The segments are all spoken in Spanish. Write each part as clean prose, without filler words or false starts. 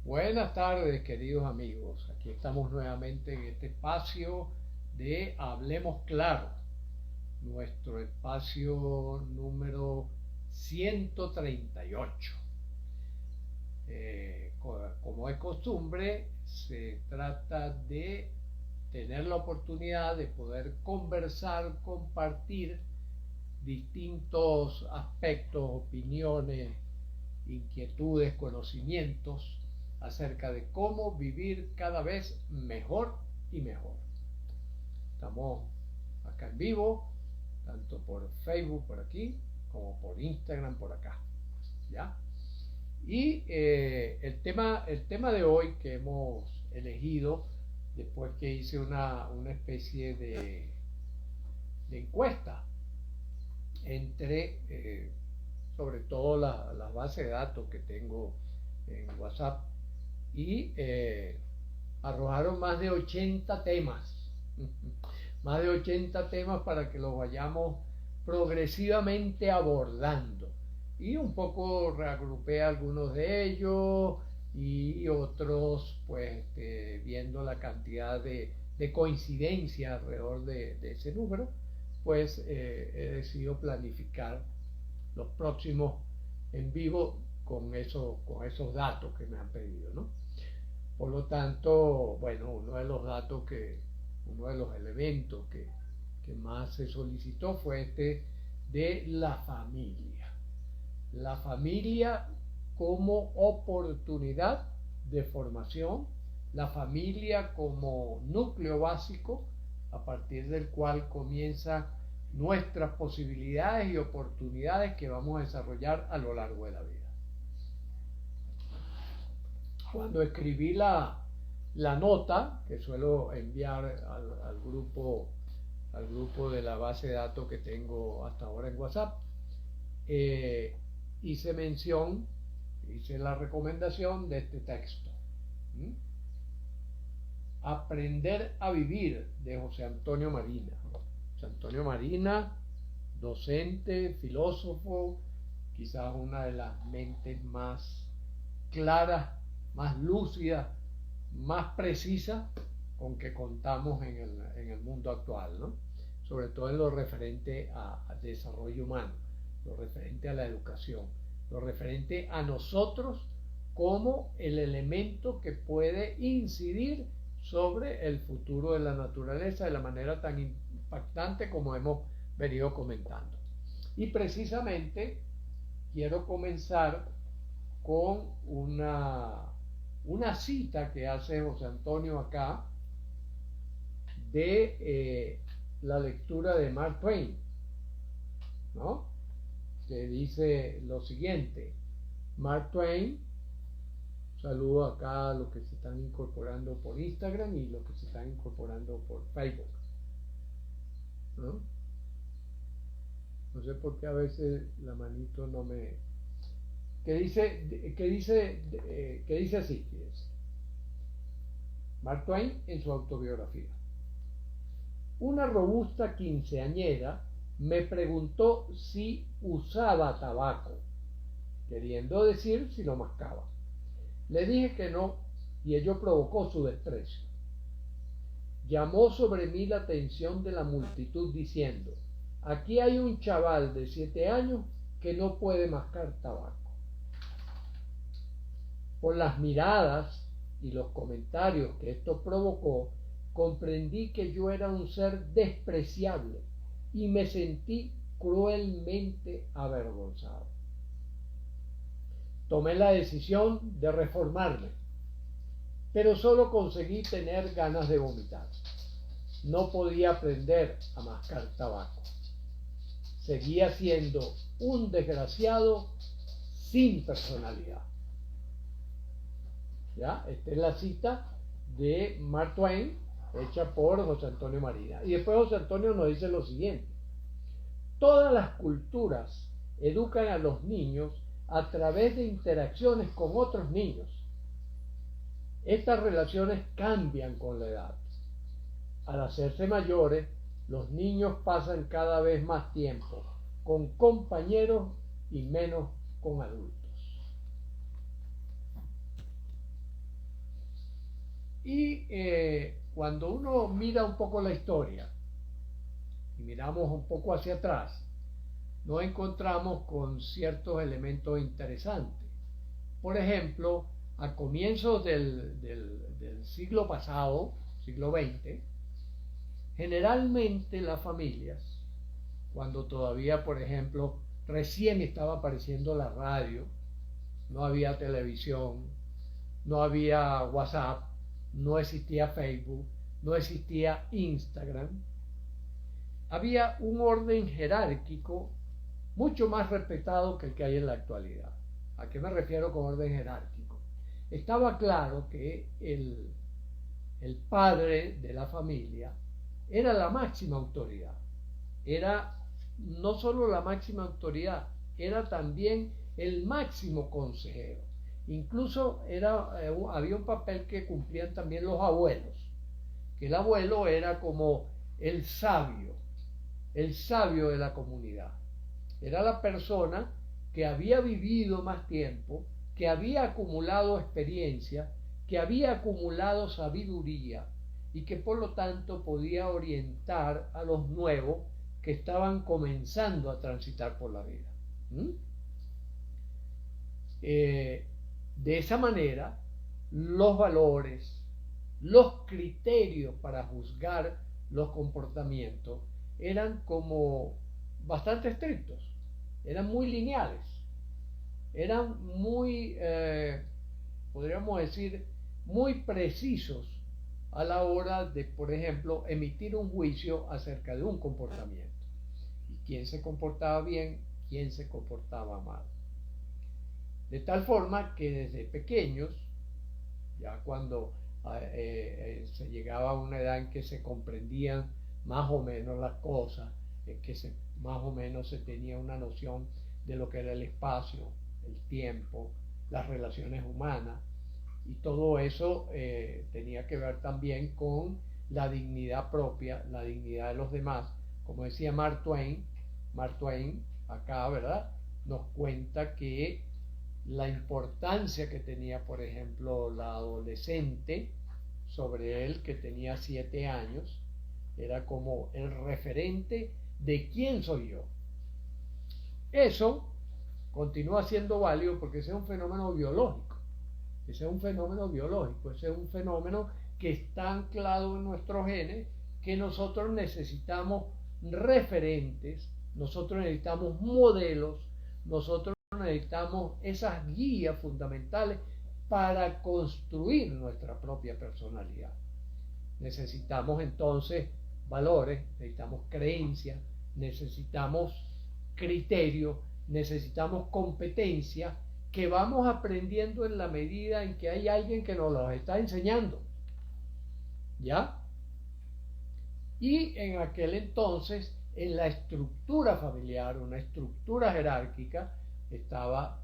Buenas tardes, queridos amigos. Aquí estamos nuevamente en este espacio de Hablemos Claro, nuestro espacio número 138. Como es costumbre, se trata de tener la oportunidad de poder conversar, compartir distintos aspectos, opiniones, inquietudes, conocimientos acerca de cómo vivir cada vez mejor y mejor. Estamos acá en vivo, tanto por Facebook por aquí, como por Instagram por acá, ¿ya? Y el tema de hoy que hemos elegido, después que hice una especie de encuesta entre sobre todo las bases de datos que tengo en WhatsApp, y arrojaron más de 80 temas, más de 80 temas para que los vayamos progresivamente abordando. Y un poco reagrupé algunos de ellos y otros, pues viendo la cantidad de coincidencia alrededor de ese número, pues he decidido planificar los próximos en vivo con esos datos que me han pedido, ¿no? Por lo tanto, bueno, uno de los elementos que más se solicitó fue de la familia. La familia como oportunidad de formación, la familia como núcleo básico a partir del cual comienza nuestras posibilidades y oportunidades que vamos a desarrollar a lo largo de la vida. Cuando escribí la nota que suelo enviar al grupo de la base de datos que tengo hasta ahora en WhatsApp, hice la recomendación de este texto. Aprender a vivir, de José Antonio Marina. José Antonio Marina, docente, filósofo, quizás una de las mentes más claras, más lúcidas, más precisas con que contamos en el mundo actual, ¿no? Sobre todo en lo referente al desarrollo humano, lo referente a la educación, lo referente a nosotros como el elemento que puede incidir sobre el futuro de la naturaleza de la manera tan impactante como hemos venido comentando. Y precisamente quiero comenzar con una cita que hace José Antonio acá de la lectura de Mark Twain, ¿no? Que dice lo siguiente. Mark Twain, saludo acá a los que se están incorporando por Instagram y los que se están incorporando por Facebook, ¿no? No sé por qué a veces la manito no me... que dice así, Mark Twain en su autobiografía. Una robusta quinceañera me preguntó si usaba tabaco, queriendo decir si lo mascaba. Le dije que no, y ello provocó su desprecio. Llamó sobre mí la atención de la multitud diciendo: aquí hay un chaval de 7 años que no puede mascar tabaco. Por las miradas y los comentarios que esto provocó, comprendí que yo era un ser despreciable y me sentí cruelmente avergonzado. Tomé la decisión de reformarme, pero solo conseguí tener ganas de vomitar. No podía aprender a mascar tabaco. Seguía siendo un desgraciado sin personalidad. ¿Ya? Esta es la cita de Mark Twain, hecha por José Antonio Marina. Y después José Antonio nos dice lo siguiente: todas las culturas educan a los niños a través de interacciones con otros niños. Estas relaciones cambian con la edad. Al hacerse mayores, los niños pasan cada vez más tiempo con compañeros y menos con adultos. Y cuando uno mira un poco la historia y miramos un poco hacia atrás, nos encontramos con ciertos elementos interesantes. Por ejemplo, a comienzos del siglo pasado, siglo XX, generalmente las familias, cuando todavía, por ejemplo, recién estaba apareciendo la radio, no había televisión, no había WhatsApp, no existía Facebook, no existía Instagram, había un orden jerárquico mucho más respetado que el que hay en la actualidad. ¿A qué me refiero con orden jerárquico? Estaba claro que el padre de la familia era la máxima autoridad. Era no solo la máxima autoridad, era también el máximo consejero. Incluso había un papel que cumplían también los abuelos, que el abuelo era como el sabio de la comunidad. Era la persona que había vivido más tiempo, que había acumulado experiencia, que había acumulado sabiduría y que por lo tanto podía orientar a los nuevos que estaban comenzando a transitar por la vida. De esa manera, los valores, los criterios para juzgar los comportamientos eran como bastante estrictos, eran muy lineales, eran muy, podríamos decir, muy precisos a la hora de, por ejemplo, emitir un juicio acerca de un comportamiento. Y quién se comportaba bien, quién se comportaba mal. De tal forma que desde pequeños, ya cuando se llegaba a una edad en que se comprendían más o menos las cosas, en que más o menos se tenía una noción de lo que era el espacio, el tiempo, las relaciones humanas, y todo eso tenía que ver también con la dignidad propia, la dignidad de los demás. Como decía Mark Twain acá, ¿verdad?, nos cuenta que la importancia que tenía, por ejemplo, la adolescente sobre él, que tenía 7 años, era como el referente de quién soy yo. Eso continúa siendo válido porque ese es un fenómeno biológico. Ese es un fenómeno biológico, ese es un fenómeno que está anclado en nuestros genes, que nosotros necesitamos referentes, nosotros necesitamos modelos, nosotros necesitamos esas guías fundamentales para construir nuestra propia personalidad. Necesitamos entonces valores, necesitamos creencias, necesitamos criterios, necesitamos competencia que vamos aprendiendo en la medida en que hay alguien que nos los está enseñando. ¿Ya? Y en aquel entonces, en la estructura familiar, una estructura jerárquica, estaba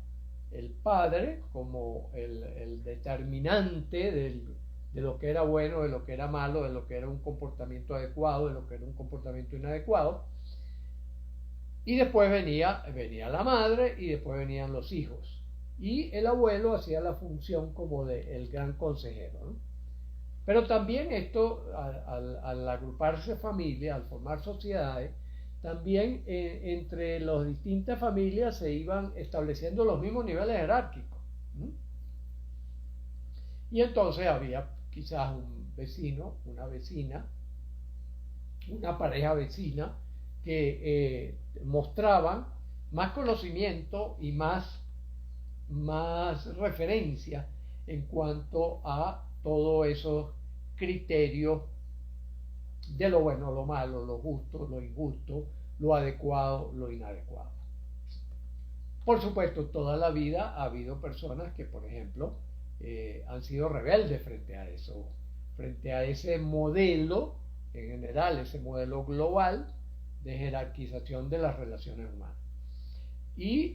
el padre como el determinante de lo que era bueno, de lo que era malo, de lo que era un comportamiento adecuado, de lo que era un comportamiento inadecuado. Y después venía la madre y después venían los hijos. Y el abuelo hacía la función como de el gran consejero, ¿no? Pero también esto, al agruparse familias, al formar sociedades, también entre las distintas familias se iban estableciendo los mismos niveles jerárquicos. Y entonces había quizás un vecino, una vecina, una pareja vecina que mostraban más conocimiento y más referencia en cuanto a todos esos criterios de lo bueno, lo malo, lo justo, lo injusto, lo adecuado, lo inadecuado. Por supuesto, toda la vida ha habido personas que, por ejemplo, han sido rebeldes frente a eso, frente a ese modelo, en general, ese modelo global de jerarquización de las relaciones humanas. Y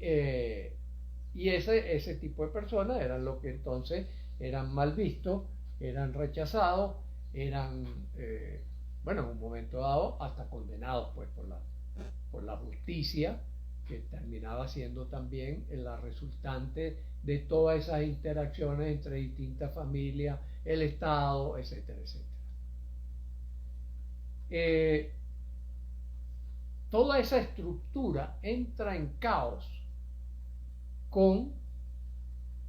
ese tipo de personas eran lo que entonces eran mal vistos, eran rechazados, eran, en un momento dado, hasta condenados pues, por la justicia, que terminaba siendo también la resultante de todas esas interacciones entre distintas familias, el Estado, etcétera, etcétera. Toda esa estructura entra en caos con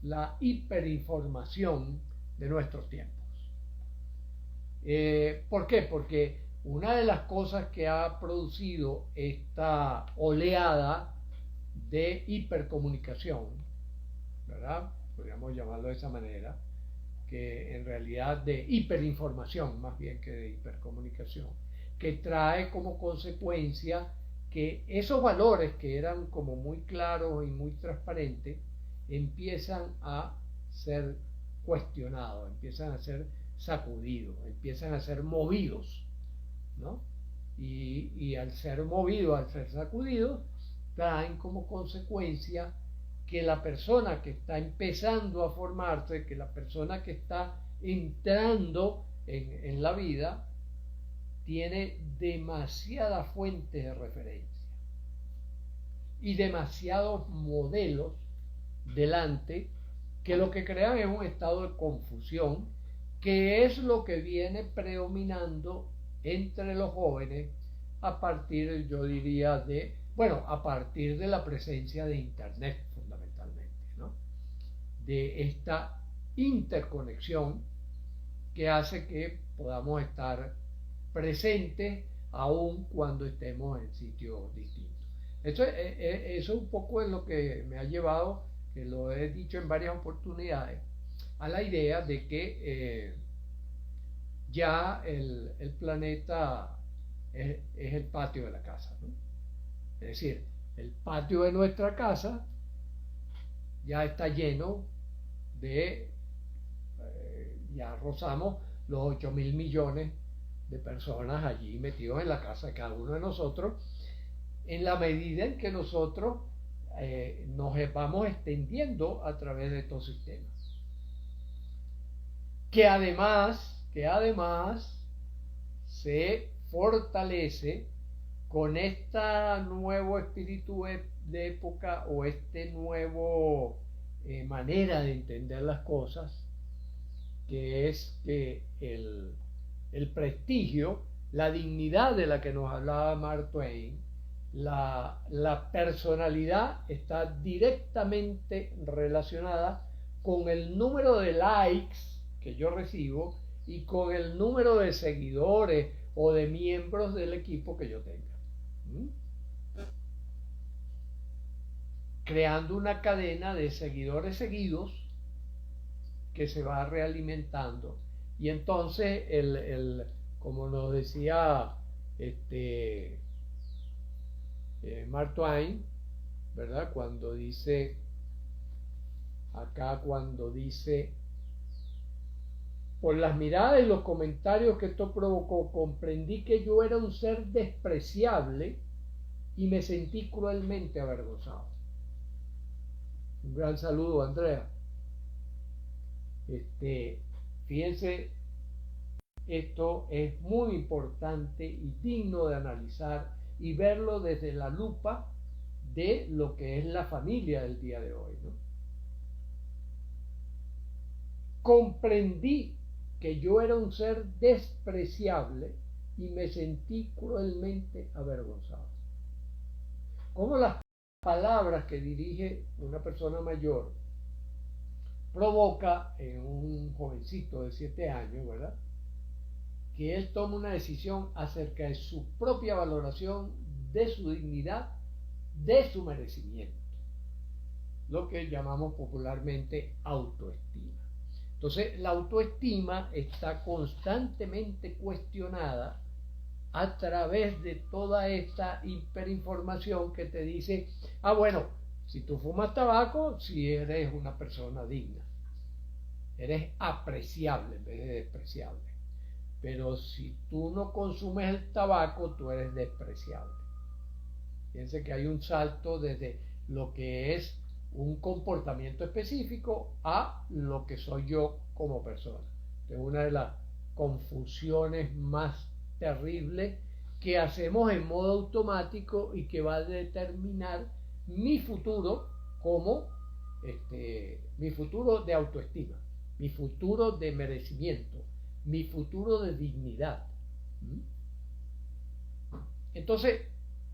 la hiperinformación de nuestros tiempos. ¿Por qué? Porque una de las cosas que ha producido esta oleada de hipercomunicación, ¿verdad? Podríamos llamarlo de esa manera, que en realidad de hiperinformación más bien que de hipercomunicación, que trae como consecuencia que esos valores que eran como muy claros y muy transparentes empiezan a ser cuestionados, empiezan a ser sacudidos, empiezan a ser movidos, ¿no? Y al ser movidos, al ser sacudidos, traen como consecuencia que la persona que está empezando a formarse, que la persona que está entrando en la vida, tiene demasiadas fuentes de referencia y demasiados modelos delante que lo que crean es un estado de confusión, que es lo que viene predominando entre los jóvenes a partir, yo diría, a partir de la presencia de Internet fundamentalmente, ¿no? De esta interconexión que hace que podamos estar presentes aun cuando estemos en sitios distintos. Eso un poco es lo que me ha llevado, que lo he dicho en varias oportunidades, a la idea de que ya el planeta es el patio de la casa, ¿no? Es decir, el patio de nuestra casa ya está lleno de, ya rozamos los 8.000 millones de personas allí metidos en la casa de cada uno de nosotros, en la medida en que nosotros nos vamos extendiendo a través de estos sistemas. Que además se fortalece con esta nuevo espíritu de época o este nuevo manera de entender las cosas, que es que el prestigio, la dignidad de la que nos hablaba Mark Twain, la personalidad está directamente relacionada con el número de likes que yo recibo y con el número de seguidores o de miembros del equipo que yo tenga. Creando una cadena de seguidores seguidos que se va realimentando. Y entonces, como nos decía Mark Twain, ¿verdad? Cuando dice, por las miradas y los comentarios que esto provocó, comprendí que yo era un ser despreciable y me sentí cruelmente avergonzado. Un gran saludo, Andrea. Fíjense, esto es muy importante y digno de analizar y verlo desde la lupa de lo que es la familia del día de hoy, ¿no? Comprendí que yo era un ser despreciable y me sentí cruelmente avergonzado. Como las palabras que dirige una persona mayor provoca en un jovencito de 7 años, ¿verdad?, que él toma una decisión acerca de su propia valoración, de su dignidad, de su merecimiento, lo que llamamos popularmente autoestima. Entonces, la autoestima está constantemente cuestionada a través de toda esta hiperinformación que te dice, bueno, si tú fumas tabaco, si eres una persona digna, eres apreciable en vez de despreciable. Pero si tú no consumes el tabaco, tú eres despreciable. Fíjense que hay un salto desde lo que es un comportamiento específico a lo que soy yo como persona. Es una de las confusiones más terribles que hacemos en modo automático y que va a determinar mi futuro como mi futuro de autoestima, mi futuro de merecimiento, mi futuro de dignidad. Entonces,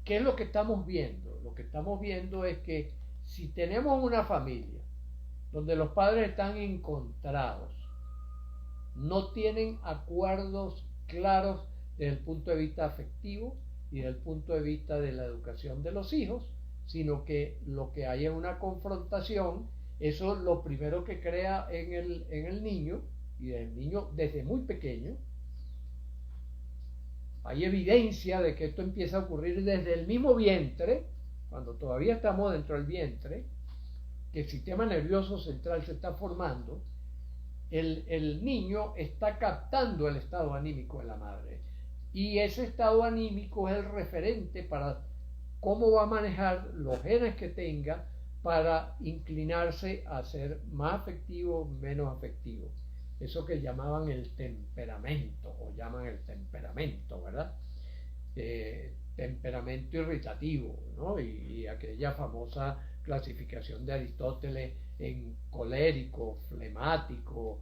¿qué es lo que estamos viendo? Lo que estamos viendo es que si tenemos una familia donde los padres están encontrados, no tienen acuerdos claros desde el punto de vista afectivo y desde el punto de vista de la educación de los hijos, sino que lo que hay es una confrontación, eso lo primero que crea en el niño, y el niño desde muy pequeño, hay evidencia de que esto empieza a ocurrir desde el mismo vientre, cuando todavía estamos dentro del vientre, que el sistema nervioso central se está formando, el niño está captando el estado anímico de la madre. Y ese estado anímico es el referente para cómo va a manejar los genes que tenga para inclinarse a ser más afectivo, menos afectivo. Eso que llamaban el temperamento, o llaman el temperamento, ¿verdad? Temperamento irritativo, ¿no? Y aquella famosa clasificación de Aristóteles en colérico, flemático,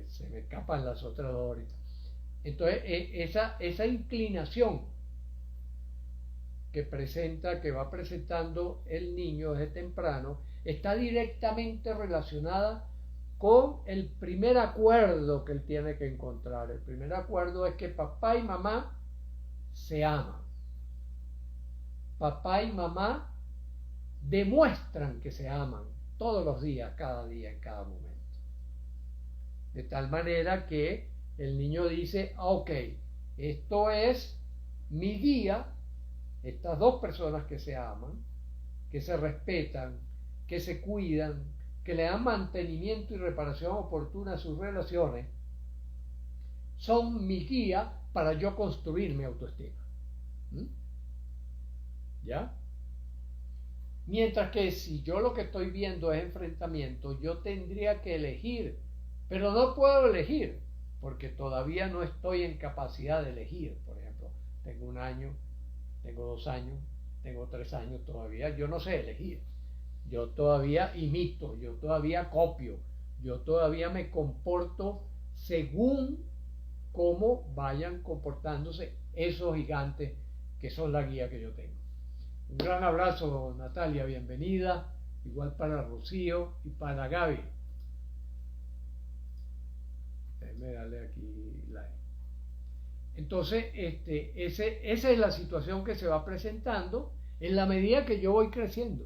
se me escapan las otras dos ahorita. Entonces, esa inclinación que va presentando el niño desde temprano, está directamente relacionada con el primer acuerdo que él tiene que encontrar. El primer acuerdo es que papá y mamá se aman. Papá y mamá demuestran que se aman todos los días, cada día, en cada momento. De tal manera que el niño dice, ok, esto es mi día, estas dos personas que se aman, que se respetan, que se cuidan, que le dan mantenimiento y reparación oportuna a sus relaciones, son mi guía para yo construir mi autoestima. ¿Ya? Mientras que si yo lo que estoy viendo es enfrentamiento, yo tendría que elegir, pero no puedo elegir, porque todavía no estoy en capacidad de elegir. Por ejemplo, tengo 1 año, tengo 2 años, tengo 3 años todavía, yo no sé elegir. Yo todavía imito, yo todavía copio, yo todavía me comporto según cómo vayan comportándose esos gigantes que son la guía que yo tengo. Un gran abrazo, Natalia, bienvenida, igual para Rocío y para Gaby. Déjame darle aquí like. Entonces, esa es la situación que se va presentando en la medida que yo voy creciendo.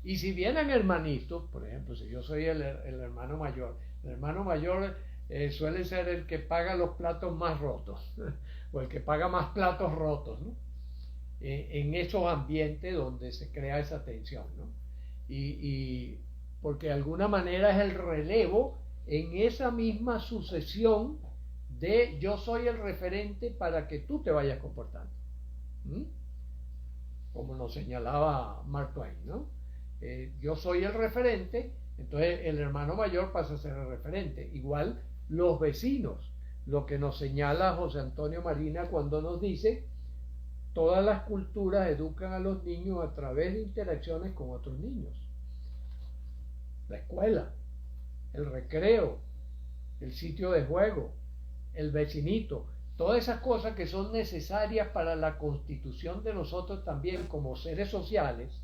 Y si vienen hermanitos, por ejemplo, si yo soy el hermano mayor suele ser el que paga los platos más rotos, o el que paga más platos rotos, ¿no? En esos ambientes donde se crea esa tensión, ¿no? Y porque de alguna manera es el relevo en esa misma sucesión de yo soy el referente para que tú te vayas comportando. Como nos señalaba Mark Twain, ¿no? Yo soy el referente, entonces el hermano mayor pasa a ser el referente. Igual los vecinos, lo que nos señala José Antonio Marina cuando nos dice, todas las culturas educan a los niños a través de interacciones con otros niños. La escuela, el recreo, el sitio de juego, el vecinito, todas esas cosas que son necesarias para la constitución de nosotros también como seres sociales,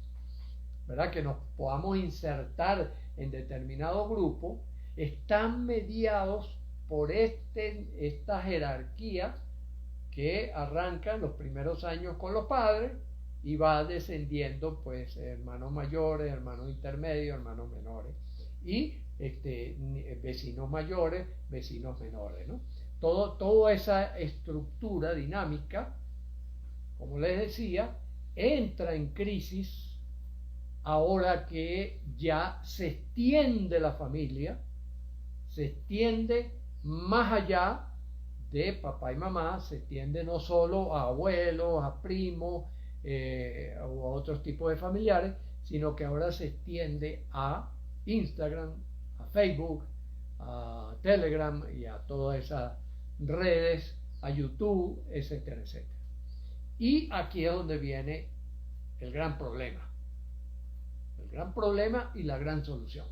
¿verdad? Que nos podamos insertar en determinado grupo, están mediados por esta jerarquía que arranca en los primeros años con los padres y va descendiendo, pues, hermanos mayores, hermanos intermedios, hermanos menores y vecinos mayores, vecinos menores, ¿no? Toda esa estructura dinámica, como les decía, entra en crisis ahora que ya se extiende la familia, se extiende más allá de papá y mamá, se extiende no solo a abuelos, a primos o a otros tipos de familiares, sino que ahora se extiende a Instagram, a Facebook, a Telegram y a todas esas redes, a YouTube, etcétera, etcétera. Y aquí es donde viene el gran problema. El gran problema y la gran solución.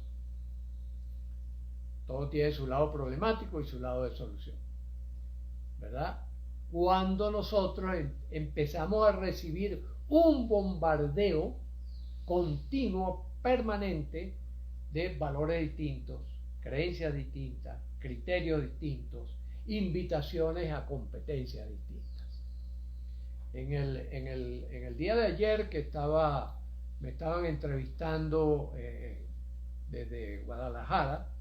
Todo tiene su lado problemático y su lado de solución, ¿verdad? Cuando nosotros empezamos a recibir un bombardeo continuo, permanente, de valores distintos, creencias distintas, criterios distintos, invitaciones a competencias distintas. En el día de ayer que me estaban entrevistando desde Guadalajara,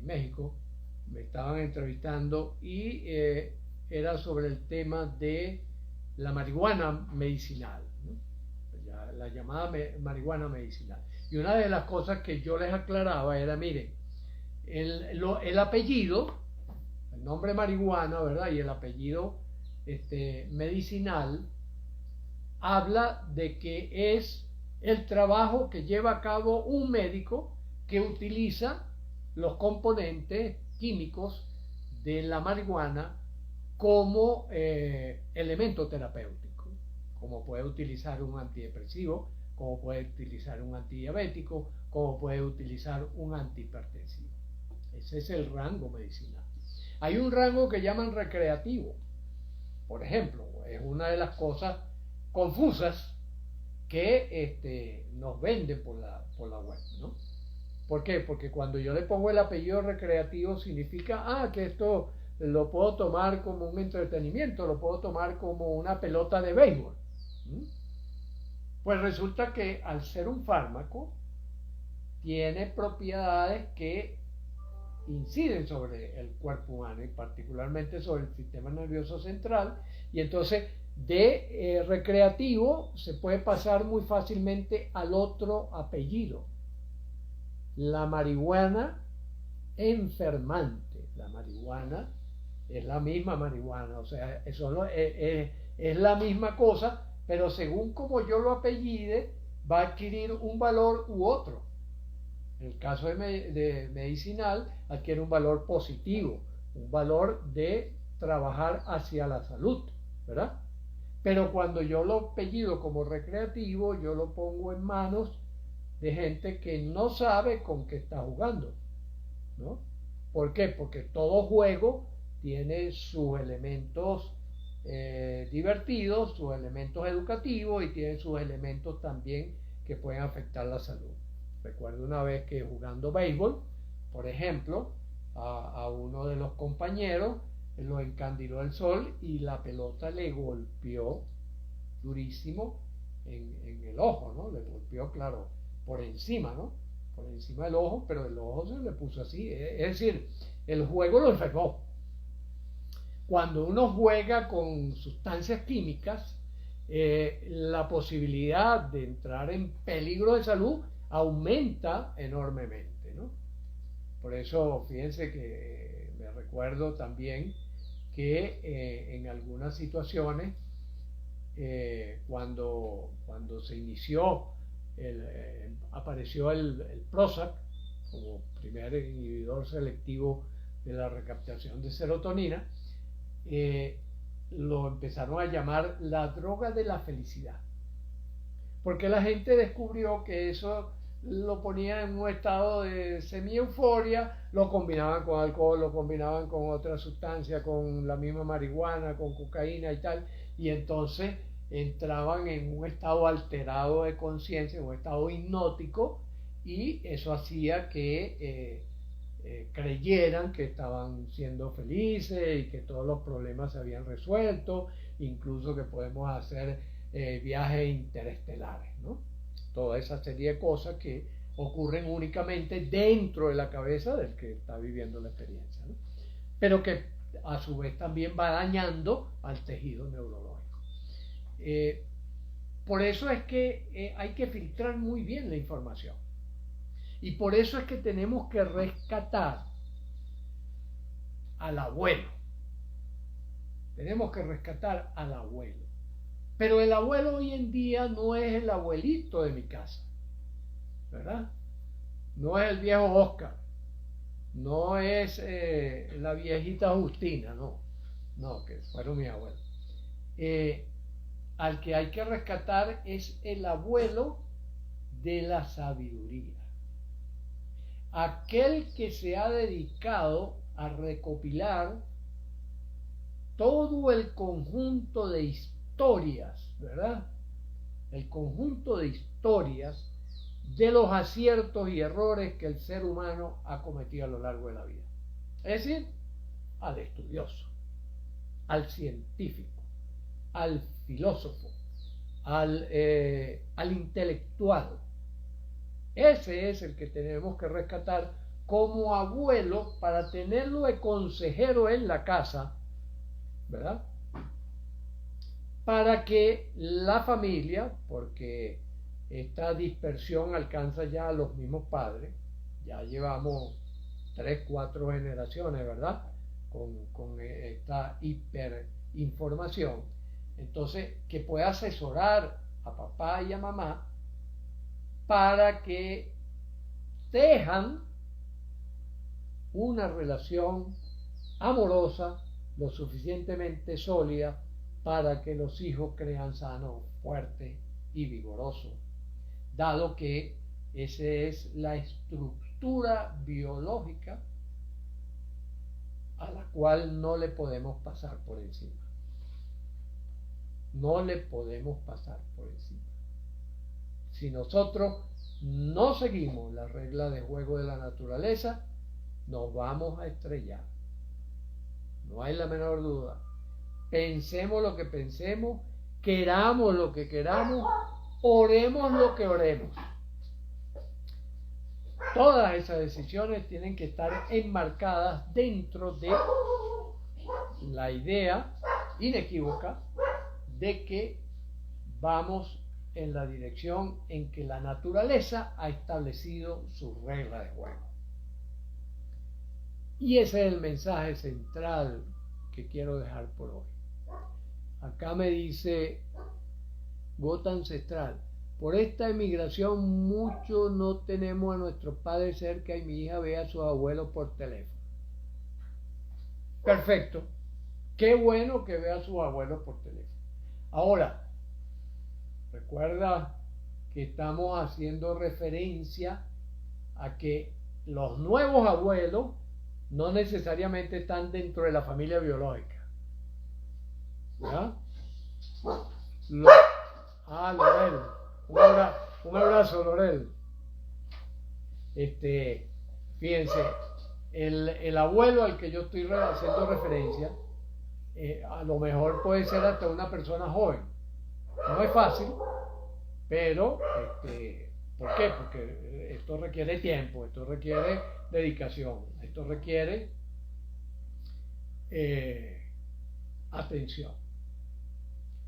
México, me estaban entrevistando y era sobre el tema de la marihuana medicinal, ¿no? La llamada marihuana medicinal. Y una de las cosas que yo les aclaraba era, miren, el apellido, el nombre marihuana, ¿verdad? Y el apellido medicinal, habla de que es el trabajo que lleva a cabo un médico que utiliza los componentes químicos de la marihuana como elemento terapéutico, como puede utilizar un antidepresivo, como puede utilizar un antidiabético, como puede utilizar un antihipertensivo. Ese es el rango medicinal. Hay un rango que llaman recreativo, por ejemplo, es una de las cosas confusas que nos venden por la web, ¿no? ¿Por qué? Porque cuando yo le pongo el apellido recreativo significa, que esto lo puedo tomar como un entretenimiento, lo puedo tomar como una pelota de béisbol. Pues resulta que al ser un fármaco, tiene propiedades que inciden sobre el cuerpo humano y particularmente sobre el sistema nervioso central, y entonces de recreativo se puede pasar muy fácilmente al otro apellido. La marihuana enfermante. La marihuana es la misma marihuana, o sea, eso es la misma cosa, pero según como yo lo apellide, va a adquirir un valor u otro. En el caso de medicinal, adquiere un valor positivo, un valor de trabajar hacia la salud, ¿verdad? Pero cuando yo lo apellido como recreativo, yo lo pongo en manos de gente que no sabe con qué está jugando, ¿no? ¿Por qué? Porque todo juego tiene sus elementos divertidos, sus elementos educativos y tiene sus elementos también que pueden afectar la salud. Recuerdo una vez que jugando béisbol, por ejemplo, a uno de los compañeros lo encandiló el sol y la pelota le golpeó durísimo en el ojo, ¿no? Le golpeó, claro, por encima, ¿no? Por encima del ojo, pero el ojo se le puso así. Es decir, el juego lo enfermó. Cuando uno juega con sustancias químicas, la posibilidad de entrar en peligro de salud aumenta enormemente, ¿no? Por eso, fíjense que me recuerdo también que en algunas situaciones, cuando se inició, apareció el Prozac como primer inhibidor selectivo de la recaptación de serotonina, lo empezaron a llamar la droga de la felicidad, porque la gente descubrió que eso lo ponía en un estado de semi-euforia, lo combinaban con alcohol, lo combinaban con otra sustancia, con la misma marihuana, con cocaína y tal, y entonces entraban en un estado alterado de conciencia, en un estado hipnótico, y eso hacía que creyeran que estaban siendo felices y que todos los problemas se habían resuelto, incluso que podemos hacer viajes interestelares, ¿no? Toda esa serie de cosas que ocurren únicamente dentro de la cabeza del que está viviendo la experiencia, ¿no? Pero que a su vez también va dañando al tejido neurológico. Por eso es que hay que filtrar muy bien la información. Y por eso es que tenemos que rescatar al abuelo. Tenemos que rescatar al abuelo. Pero el abuelo hoy en día no es el abuelito de mi casa, ¿verdad? No es el viejo Oscar, no es la viejita Justina, no, que fueron mis abuelos. al que hay que rescatar es el abuelo de la sabiduría. Aquel que se ha dedicado a recopilar todo el conjunto de historias, ¿verdad? El conjunto de historias de los aciertos y errores que el ser humano ha cometido a lo largo de la vida. Es decir, al estudioso, al científico, al filósofo, al intelectual. Ese es el que tenemos que rescatar como abuelo para tenerlo de consejero en la casa, ¿verdad? Para que la familia, porque esta dispersión alcanza ya a los mismos padres, ya llevamos 3, 4 generaciones, ¿verdad? Con esta hiperinformación. Entonces, que pueda asesorar a papá y a mamá para que tejan una relación amorosa lo suficientemente sólida para que los hijos crean sanos, fuertes y vigorosos, dado que esa es la estructura biológica a la cual no le podemos pasar por encima. No le podemos pasar por encima. Si nosotros no seguimos la regla de juego de la naturaleza, nos vamos a estrellar. No hay la menor duda. Pensemos lo que pensemos, queramos lo que queramos, oremos lo que oremos. Todas esas decisiones tienen que estar enmarcadas dentro de la idea inequívoca de que vamos en la dirección en que la naturaleza ha establecido su regla de juego. Y ese es el mensaje central que quiero dejar por hoy. Acá me dice Gota Ancestral: por esta emigración mucho no tenemos a nuestros padres cerca y mi hija ve a sus abuelos por teléfono. Perfecto. Qué bueno que vea a sus abuelos por teléfono. Ahora, recuerda que estamos haciendo referencia a que los nuevos abuelos no necesariamente están dentro de la familia biológica. ¿Ya? Lorel. Un abrazo, Lorel. Fíjense, el abuelo al que yo estoy haciendo referencia, a lo mejor puede ser hasta una persona joven. No es fácil, pero ¿por qué? Porque esto requiere tiempo, esto requiere dedicación, esto requiere atención.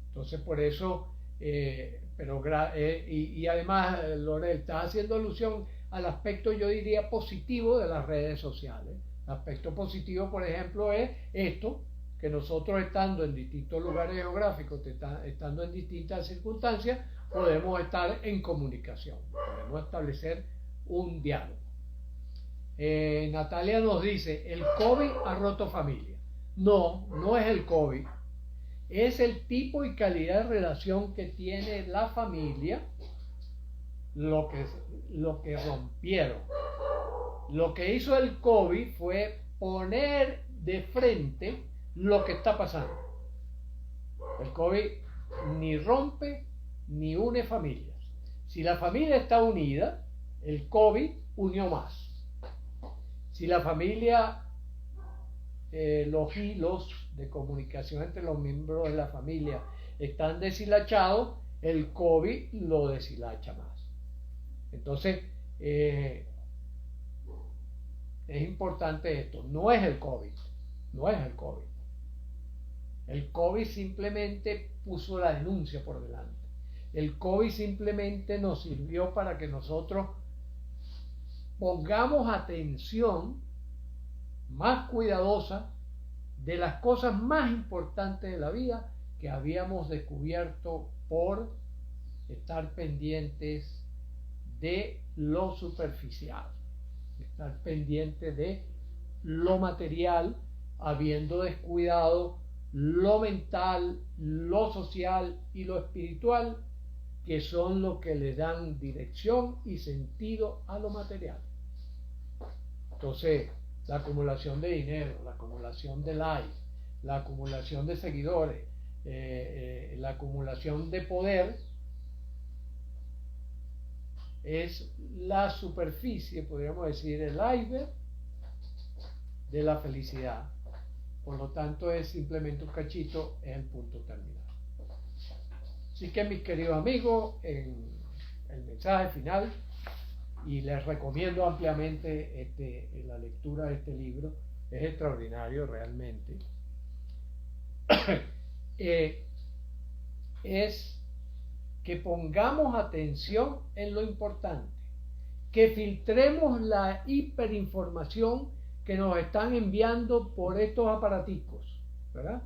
Entonces, por eso, y además, Lorel, está haciendo alusión al aspecto, yo diría, positivo de las redes sociales. El aspecto positivo, por ejemplo, es esto, que nosotros estando en distintos lugares geográficos, estando en distintas circunstancias, podemos estar en comunicación, podemos establecer un diálogo. Natalia nos dice: el COVID ha roto familia. No, no es el COVID, es el tipo y calidad de relación que tiene la familia lo que rompieron. Lo que hizo el COVID fue poner de frente lo que está pasando. El COVID ni rompe ni une familias. Si la familia está unida, el COVID unió más. Si la familia, los hilos de comunicación entre los miembros de la familia están deshilachados, el COVID lo deshilacha más. Entonces, es importante esto. No es el COVID. No es el COVID. El COVID simplemente puso la denuncia por delante. El COVID simplemente nos sirvió para que nosotros pongamos atención más cuidadosa de las cosas más importantes de la vida que habíamos descubierto por estar pendientes de lo superficial, estar pendientes de lo material, habiendo descuidado lo mental, lo social y lo espiritual, que son los que le dan dirección y sentido a lo material. Entonces, la acumulación de dinero, la acumulación de likes, la acumulación de seguidores, la acumulación de poder, es la superficie, podríamos decir, el iceberg de la felicidad. Por lo tanto, es simplemente un cachito en el punto terminal. Así que, mis queridos amigos, en el mensaje final, y les recomiendo ampliamente la lectura de este libro, es extraordinario realmente, es que pongamos atención en lo importante, que filtremos la hiperinformación que nos están enviando por estos aparaticos, ¿verdad?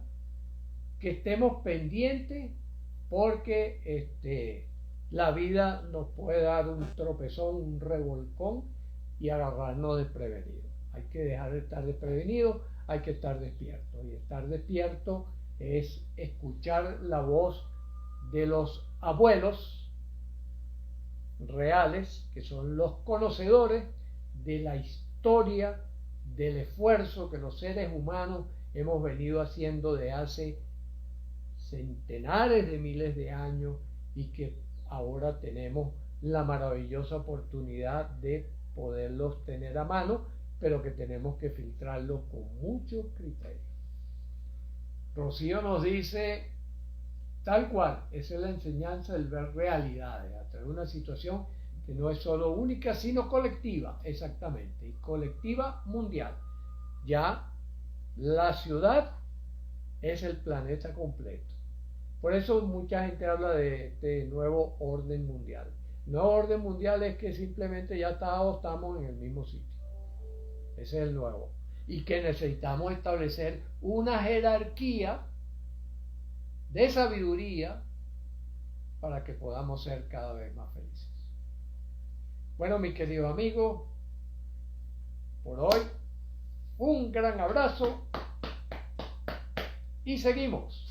Que estemos pendientes porque la vida nos puede dar un tropezón, un revolcón y agarrarnos desprevenidos. Hay que dejar de estar desprevenidos, hay que estar despierto. Y estar despierto es escuchar la voz de los abuelos reales, que son los conocedores de la historia, del esfuerzo que los seres humanos hemos venido haciendo de hace centenares de miles de años y que ahora tenemos la maravillosa oportunidad de poderlos tener a mano, pero que tenemos que filtrarlos con mucho criterio. Rocío nos dice, tal cual, esa es la enseñanza del ver realidades, a través de una situación que no es solo única, sino colectiva, exactamente, y colectiva mundial. Ya la ciudad es el planeta completo. Por eso mucha gente habla de nuevo orden mundial. Nuevo orden mundial es que simplemente ya estamos en el mismo sitio. Ese es el nuevo. Y que necesitamos establecer una jerarquía de sabiduría para que podamos ser cada vez más felices. Bueno, mis queridos amigos, por hoy, un gran abrazo y seguimos.